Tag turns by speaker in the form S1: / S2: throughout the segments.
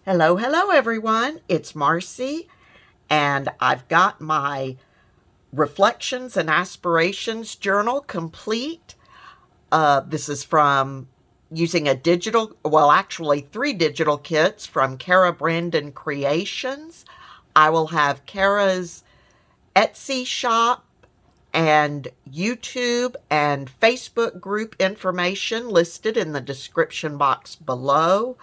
S1: Hello, hello everyone. It's Marcy, and I've got my Reflections and Aspirations Journal complete. This is from using a digital, well, actually 3 digital kits from Cara Brandon Creations. I will have Cara's Etsy shop and YouTube and Facebook group information listed in the description box below.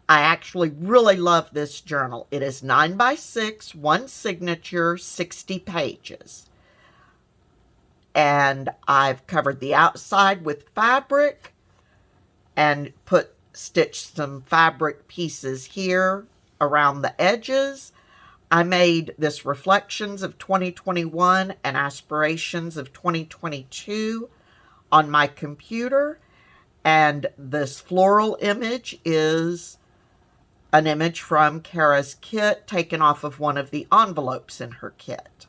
S1: I actually really love this journal. It is 9 by 6, 1 signature, 60 pages. And I've covered the outside with fabric and stitched some fabric pieces here around the edges. I made this Reflections of 2021 and Aspirations of 2022 on my computer. And this floral image is an image from Cara's kit taken off of one of the envelopes in her kit.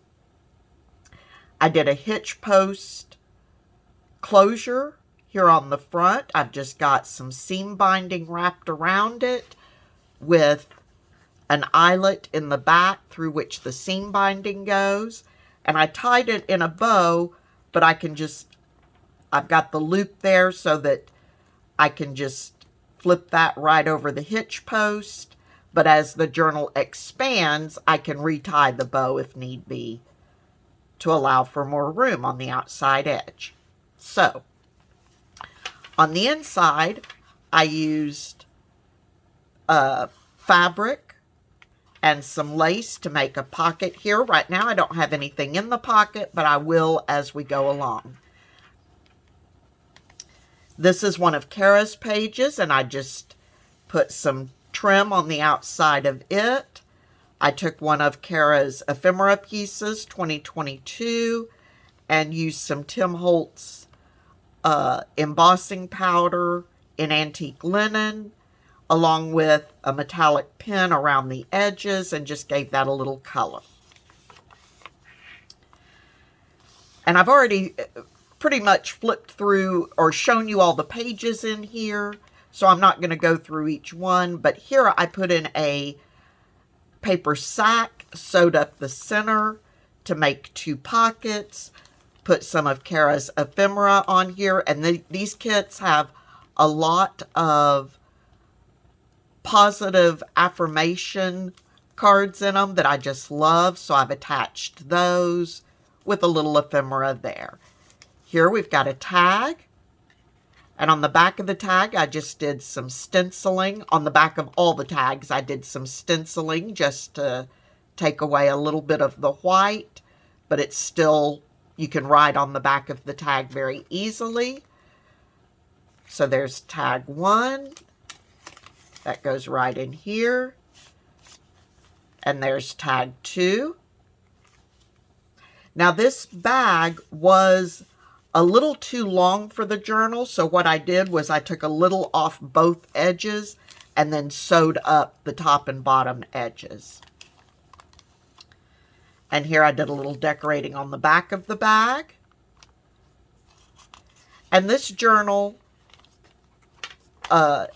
S1: I did a hitch post closure here on the front. I've just got some seam binding wrapped around it with an eyelet in the back through which the seam binding goes. And I tied it in a bow, but I've got the loop there so that I can just flip that right over the hitch post, but as the journal expands, I can retie the bow if need be to allow for more room on the outside edge. So, on the inside, I used fabric and some lace to make a pocket here. Right now, I don't have anything in the pocket, but I will as we go along. This is one of Cara's pages, and I just put some trim on the outside of it. I took one of Cara's ephemera pieces, 2022, and used some Tim Holtz embossing powder in antique linen, along with a metallic pen around the edges, and just gave that a little color. And I've already pretty much flipped through or shown you all the pages in here, so I'm not going to go through each one, but here I put in a paper sack, sewed up the center to make 2 pockets, put some of Cara's ephemera on here, and these kits have a lot of positive affirmation cards in them that I just love, so I've attached those with a little ephemera there. Here we've got a tag, and on the back of the tag I just did some stenciling. On the back of all the tags I did some stenciling just to take away a little bit of the white, but it's still, you can write on the back of the tag very easily. So there's tag 1, that goes right in here, and there's tag 2. Now this bag was a little too long for the journal, so what I did was I took a little off both edges and then sewed up the top and bottom edges. And here I did a little decorating on the back of the bag. And this journal, if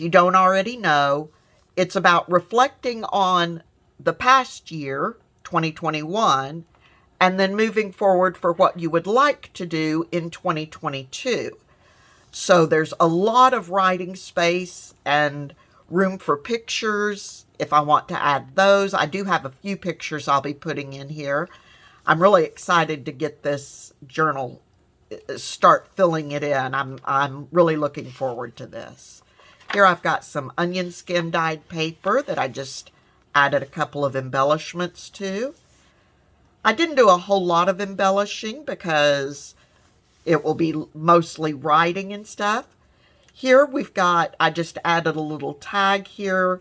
S1: you don't already know, it's about reflecting on the past year, 2021, and then moving forward for what you would like to do in 2022. So there's a lot of writing space and room for pictures if I want to add those. I do have a few pictures I'll be putting in here. I'm really excited to get this journal, start filling it in. I'm really looking forward to this. Here I've got some onion skin dyed paper that I just added a couple of embellishments to. I didn't do a whole lot of embellishing because it will be mostly writing and stuff. Here we've got, I just added a little tag here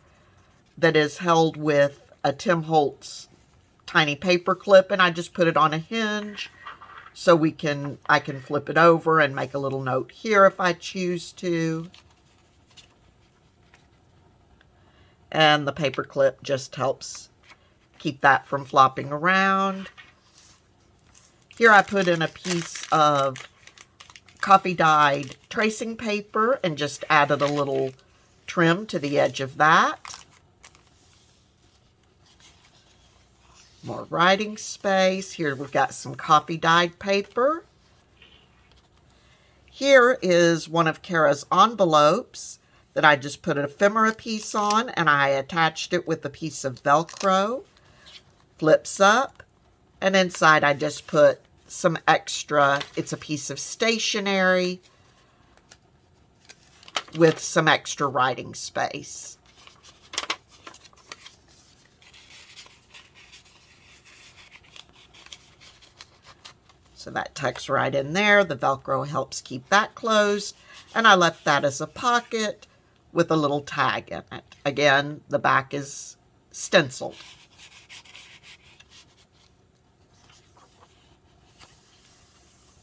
S1: that is held with a Tim Holtz tiny paper clip, and I just put it on a hinge so I can flip it over and make a little note here if I choose to. And the paper clip just helps keep that from flopping around. Here I put in a piece of coffee dyed tracing paper and just added a little trim to the edge of that. More writing space. Here we've got some coffee dyed paper. Here is one of Cara's envelopes that I just put an ephemera piece on, and I attached it with a piece of Velcro. Flips up, and inside I just put some extra, it's a piece of stationery with some extra writing space. So that tucks right in there. The Velcro helps keep that closed. And I left that as a pocket with a little tag in it. Again, the back is stenciled.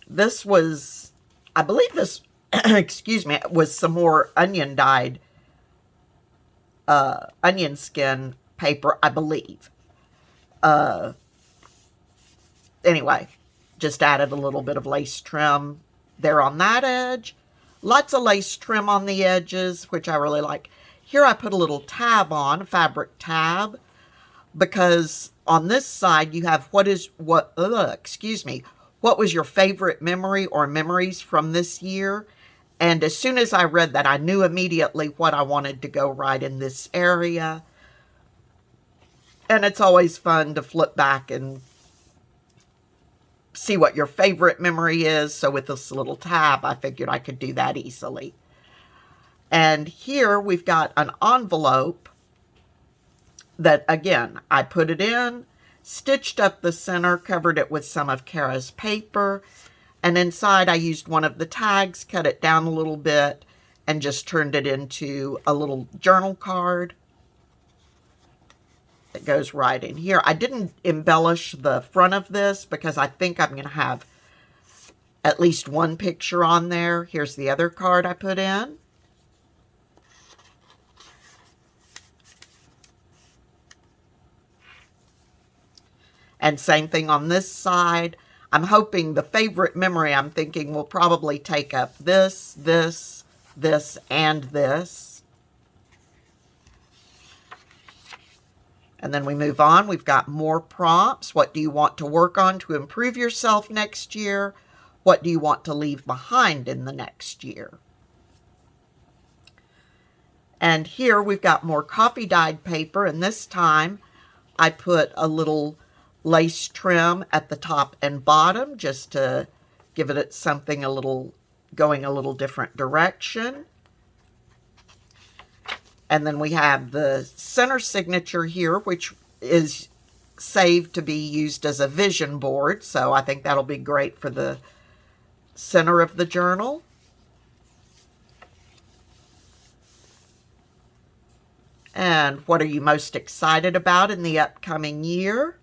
S1: This was, I believe this, excuse me, was some more onion dyed, onion skin paper, I believe. Anyway, just added a little bit of lace trim there on that edge. Lots of lace trim on the edges, which I really like. Here I put a little tab on, a fabric tab, because on this side you have what was your favorite memory or memories from this year? And as soon as I read that, I knew immediately what I wanted to go right in this area. And it's always fun to flip back and see what your favorite memory is. So with this little tab, I figured I could do that easily. And here we've got an envelope that, again, I put it in, stitched up the center, covered it with some of Cara's paper, and inside I used one of the tags, cut it down a little bit, and just turned it into a little journal card that goes right in here. I didn't embellish the front of this because I think I'm going to have at least one picture on there. Here's the other card I put in. And same thing on this side. I'm hoping the favorite memory I'm thinking will probably take up this, this, this, and this. And then we move on. We've got more prompts. What do you want to work on to improve yourself next year? What do you want to leave behind in the next year? And here we've got more coffee dyed paper, and this time I put a little lace trim at the top and bottom just to give it something a little, going a little different direction. And then we have the center signature here, which is saved to be used as a vision board. So I think that'll be great for the center of the journal. And what are you most excited about in the upcoming year?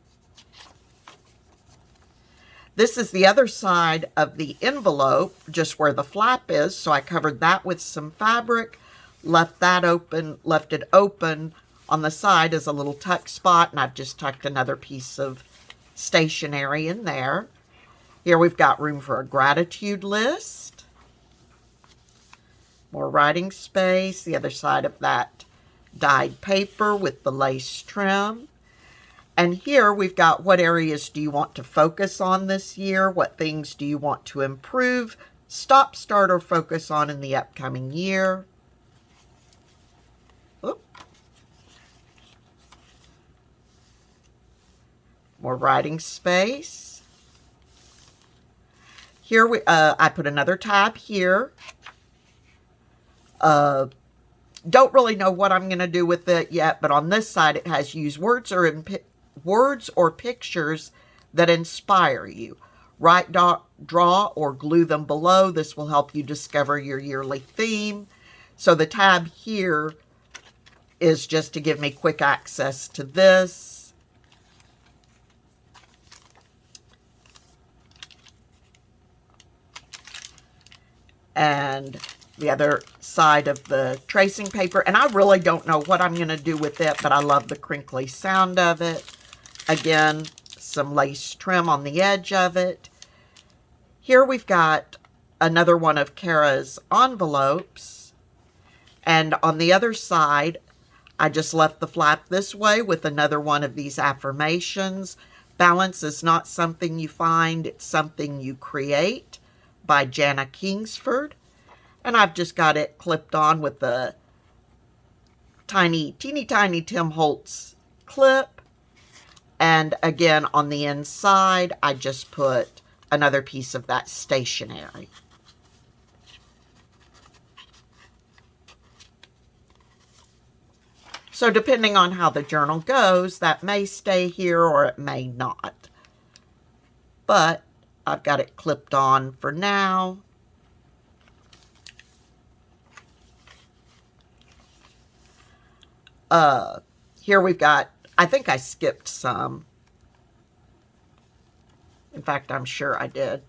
S1: This is the other side of the envelope, just where the flap is. So I covered that with some fabric, left that open, left it open on the side as a little tuck spot, and I've just tucked another piece of stationery in there. Here we've got room for a gratitude list. More writing space, the other side of that dyed paper with the lace trim. And here we've got what areas do you want to focus on this year? What things do you want to improve, stop, start, or focus on in the upcoming year? Oop. More writing space. Here I put another tab here. Don't really know what I'm going to do with it yet, but on this side it has use words or pictures that inspire you. Write, draw, or glue them below. This will help you discover your yearly theme. So the tab here is just to give me quick access to this. And the other side of the tracing paper. And I really don't know what I'm going to do with it, but I love the crinkly sound of it. Again, some lace trim on the edge of it. Here we've got another one of Cara's envelopes. And on the other side, I just left the flap this way with another one of these affirmations. Balance is not something you find, it's something you create, by Jana Kingsford. And I've just got it clipped on with the teeny tiny Tim Holtz clip. And again, on the inside, I just put another piece of that stationery. So depending on how the journal goes, that may stay here or it may not. But I've got it clipped on for now. Here we've got, I think I skipped some. In fact, I'm sure I did.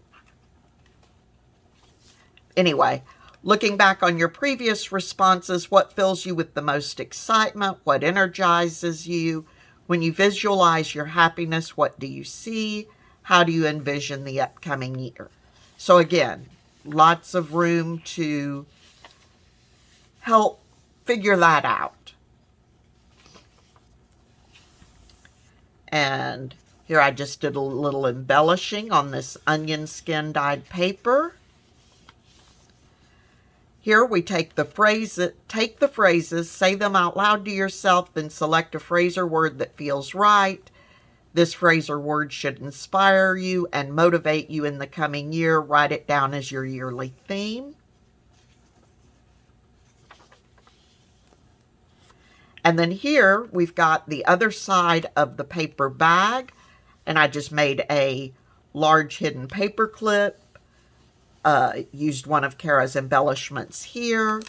S1: Anyway, looking back on your previous responses, what fills you with the most excitement? What energizes you? When you visualize your happiness, what do you see? How do you envision the upcoming year? So again, lots of room to help figure that out. And here I just did a little embellishing on this onion skin dyed paper. Here we take the phrases, say them out loud to yourself, then select a phrase or word that feels right. This phrase or word should inspire you and motivate you in the coming year. Write it down as your yearly theme. And then here we've got the other side of the paper bag, and I just made a large hidden paper clip, used one of Cara's embellishments here,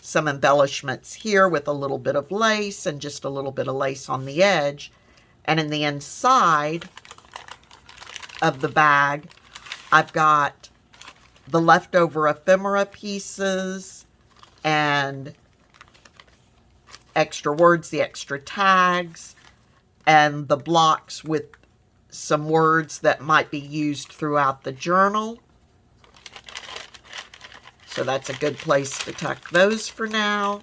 S1: some embellishments here with a little bit of lace and just a little bit of lace on the edge. And in the inside of the bag, I've got the leftover ephemera pieces and extra words, the extra tags, and the blocks with some words that might be used throughout the journal. So that's a good place to tuck those for now.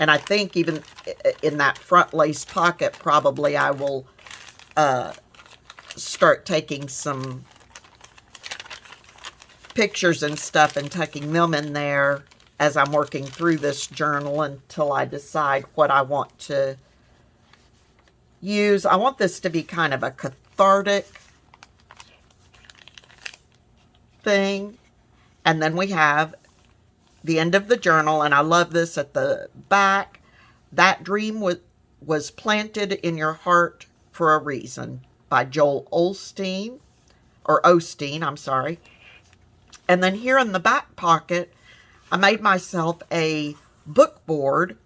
S1: And I think even in that front lace pocket, probably I will start taking some pictures and stuff and tucking them in there as I'm working through this journal until I decide what I want to use. I want this to be kind of a cathartic thing. And then we have the end of the journal, and I love this at the back. That dream was planted in your heart for a reason, by Joel Osteen, I'm sorry. And then here in the back pocket, I made myself a book board.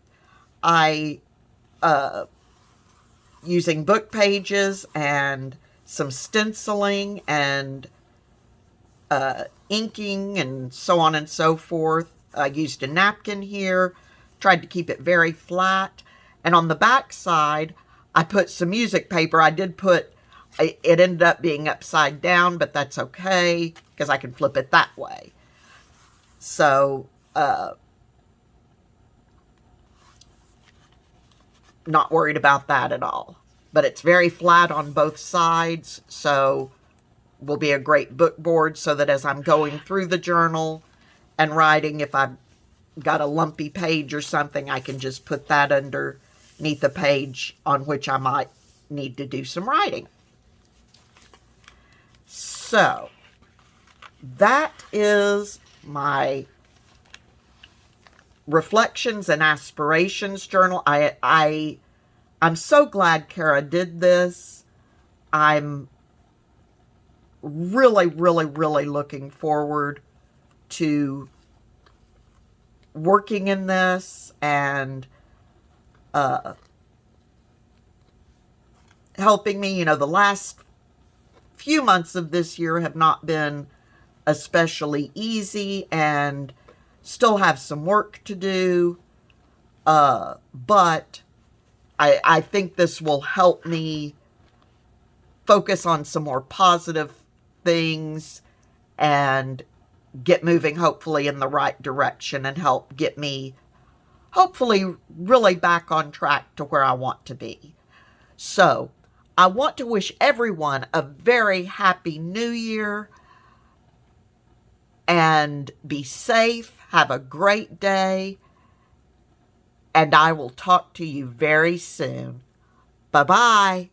S1: Using book pages and some stenciling and inking and so on and so forth. I used a napkin here, tried to keep it very flat. And on the back side, I put some music paper. It ended up being upside down, but that's okay because I can flip it that way. So, not worried about that at all. But it's very flat on both sides, so will be a great book board so that as I'm going through the journal and writing, if I've got a lumpy page or something, I can just put that underneath a page on which I might need to do some writing. So, that is my Reflections and Aspirations Journal. I'm so glad Cara did this. I'm really, really, really looking forward to working in this and helping me. You know, the last few months of this year have not been especially easy and still have some work to do, But I think this will help me focus on some more positive things and get moving hopefully in the right direction and help get me hopefully really back on track to where I want to be. So I want to wish everyone a very happy new year and be safe. Have a great day. And I will talk to you very soon. Bye-bye.